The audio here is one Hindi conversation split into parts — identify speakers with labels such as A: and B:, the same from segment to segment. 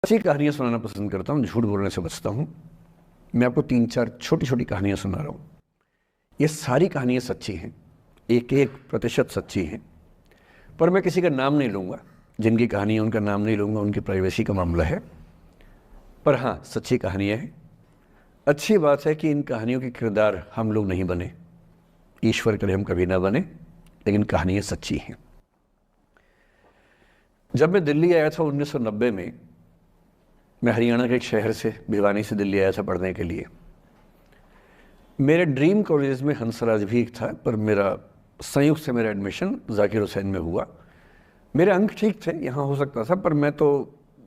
A: अच्छी कहानियाँ सुनाना पसंद करता हूँ, झूठ बोलने से बचता हूँ। मैं आपको 3-4 छोटी-छोटी कहानियाँ सुना रहा हूँ। ये सारी कहानियाँ सच्ची हैं, एक-एक प्रतिशत सच्ची हैं, पर मैं किसी का नाम नहीं लूँगा। जिनकी कहानी है उनका नाम नहीं लूँगा, उनकी प्राइवेसी का मामला है। पर हाँ, सच्ची कहानियाँ हैं। अच्छी बात है कि इन कहानियों के किरदार हम लोग नहीं बने, ईश्वर करे हम कभी ना बने, लेकिन कहानियाँ सच्ची हैं। जब मैं दिल्ली आया था 1990 में, मैं हरियाणा के एक शहर से, भिवानी से दिल्ली आया था पढ़ने के लिए। मेरे ड्रीम कॉलेज में हंसराज भी एक था, पर मेरा संयुक्त से मेरा एडमिशन जाकिर हुसैन में हुआ। मेरे अंक ठीक थे, यहाँ हो सकता था, पर मैं तो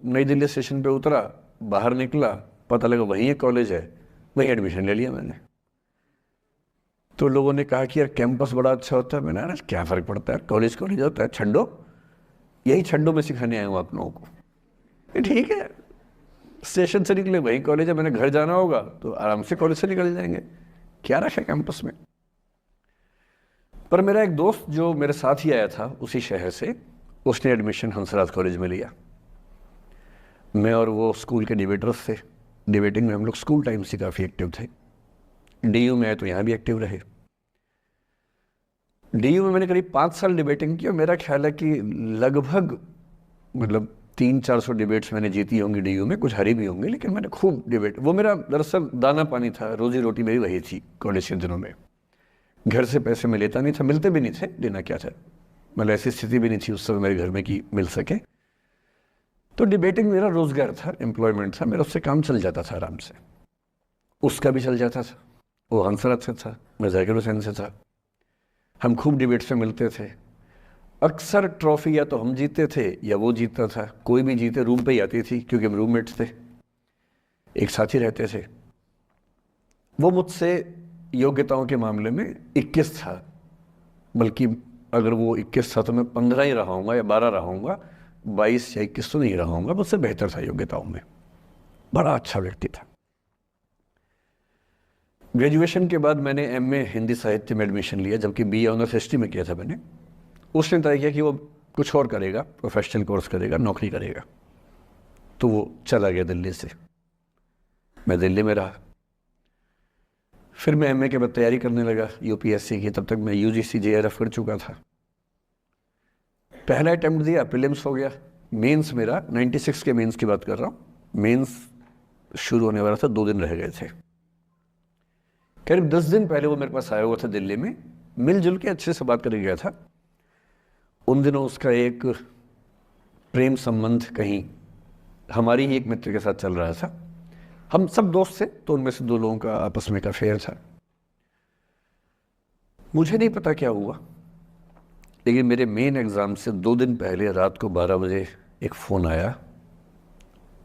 A: नई दिल्ली स्टेशन पे उतरा, बाहर निकला, पता लगा वहीं एक कॉलेज है, वहीं एडमिशन ले लिया मैंने। तो लोगों ने कहा कि यार कैंपस बड़ा अच्छा होता है। मैंने कहा क्या फ़र्क पड़ता है, कॉलेज कॉलेज होता है, छड्डो, यही छड्डो में सिखाने आया हूँ आप लोगों को। ठीक है, स्टेशन से निकले वहीं कॉलेज है, मैंने घर जाना होगा तो आराम से कॉलेज से निकल जाएंगे, क्या रखा है कैंपस में। पर मेरा एक दोस्त जो मेरे साथ ही आया था उसी शहर से, उसने एडमिशन हंसराज कॉलेज में लिया। मैं और वो स्कूल के डिबेटर्स थे, डिबेटिंग में हम लोग स्कूल टाइम से काफ़ी एक्टिव थे। डीयू में आए तो यहाँ भी एक्टिव रहे। डीयू में मैंने करीब 5 साल डिबेटिंग की और मेरा ख्याल है कि लगभग 300-400 डिबेट्स मैंने जीती होंगी डीयू में, कुछ हारी भी होंगी, लेकिन मैंने खूब डिबेट, वो मेरा दरअसल दाना पानी था, रोजी रोटी मेरी वही थी कॉलेज के दिनों में। घर से पैसे मैं लेता नहीं था, मिलते भी नहीं थे, देना क्या था, मतलब ऐसी स्थिति भी नहीं थी उस समय मेरे घर में कि मिल सके। तो डिबेटिंग मेरा रोजगार था, एम्प्लॉयमेंट था, मेरा उससे काम चल जाता था आराम से। उसका भी चल जाता था, वो हंसराज से था, मैं जाकिर हुसैन से था। हम खूब डिबेट्स में मिलते थे। अक्सर ट्रॉफी या तो हम जीतते थे या वो जीतता था, कोई भी जीते रूम पे ही आती थी क्योंकि हम रूममेट्स थे, एक साथ ही रहते थे। वो मुझसे योग्यताओं के मामले में 21 था, बल्कि अगर वो 21 था तो मैं 15 ही रहा हूँगा या 12 रहा हूँगा, 22 या 21 तो नहीं रहा हूँगा, मुझसे बेहतर था योग्यताओं में, बड़ा अच्छा व्यक्ति था। ग्रेजुएशन के बाद मैंने एमए हिंदी साहित्य में एडमिशन लिया, जबकि बीए ऑनर्स हिस्ट्री में किया था मैंने। उसने तय किया कि वो कुछ और करेगा, प्रोफेशनल कोर्स करेगा, नौकरी करेगा, तो वो चला गया दिल्ली से। मैं दिल्ली में रहा। फिर मैं एमए के बाद तैयारी करने लगा यूपीएससी की। तब तक मैं यूजीसी जेआरएफ कर चुका था। पहला अटेम्प्ट दिया, प्रीलिम्स हो गया। मेंस मेरा 96 के मेंस की बात कर रहा हूँ, मेंस शुरू होने वाला था, 2 दिन रह गए थे। करीब 10 दिन पहले वो मेरे पास आया हुआ था दिल्ली में, मिलजुल के अच्छे से बात करके गया था। उन दिनों उसका एक प्रेम संबंध कहीं हमारी ही एक मित्र के साथ चल रहा था। हम सब दोस्त थे, तो उनमें से 2 लोगों का आपस में एक अफेयर था। मुझे नहीं पता क्या हुआ, लेकिन मेरे मेन एग्ज़ाम से 2 दिन पहले रात को 12 बजे एक फ़ोन आया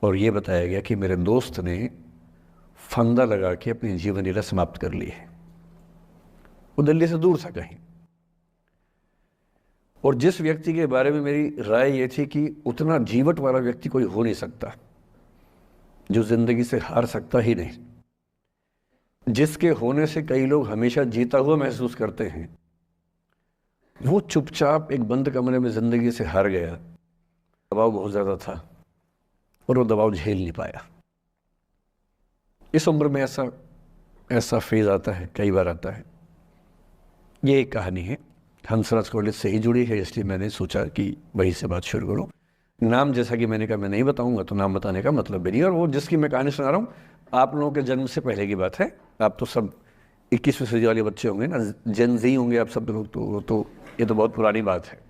A: और ये बताया गया कि मेरे दोस्त ने फंदा लगा के अपनी जीवन लीला समाप्त कर ली है। वो दिल्ली से दूर था कहीं, और जिस व्यक्ति के बारे में मेरी राय ये थी कि उतना जीवट वाला व्यक्ति कोई हो नहीं सकता, जो जिंदगी से हार सकता ही नहीं, जिसके होने से कई लोग हमेशा जीता हुआ महसूस करते हैं, वो चुपचाप एक बंद कमरे में जिंदगी से हार गया। दबाव बहुत ज़्यादा था और वो दबाव झेल नहीं पाया। इस उम्र में ऐसा फेज आता है, कई बार आता है। ये एक कहानी है, हंसराज कॉलेज से ही जुड़ी है, इसलिए मैंने सोचा कि वहीं से बात शुरू करूँ। नाम जैसा कि मैंने कहा मैं नहीं बताऊंगा, तो नाम बताने का मतलब भी नहीं। और वो जिसकी मैं कहानी सुना रहा हूँ, आप लोगों के जन्म से पहले की बात है। आप तो सब 21वीं सदी वाले बच्चे होंगे ना, जेन ज़ी होंगे आप सब लोग, तो ये तो बहुत पुरानी बात है।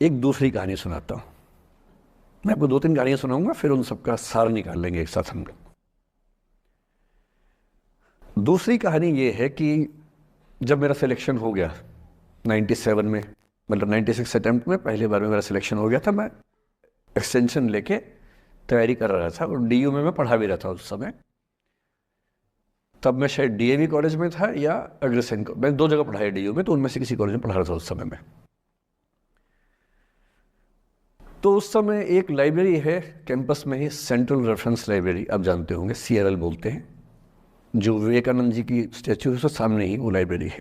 A: एक दूसरी कहानी सुनाता हूँ। मैं आपको 2-3 कहानियाँ सुनाऊंगा, फिर उन सबका सार निकाल लेंगे एक साथ हम लोग। दूसरी कहानी ये है कि जब मेरा सिलेक्शन हो गया 97 में, मतलब 96 अटेम्प्ट में पहली बार में मेरा सिलेक्शन हो गया था, मैं एक्सटेंशन लेके तैयारी कर रहा था और डीयू में मैं पढ़ा भी रहा था उस समय। तब मैं शायद डीएवी कॉलेज में था या अग्रसेन, मैं 2 जगह पढ़ा है डीयू में, तो उनमें से किसी कॉलेज में पढ़ा रहा था उस समय में। तो उस समय एक लाइब्रेरी है कैंपस में ही, सेंट्रल रेफरेंस लाइब्रेरी, आप जानते होंगे, CRL बोलते हैं, जो विवेकानंद जी की स्टैच्यू है उसके सामने ही वो लाइब्रेरी है।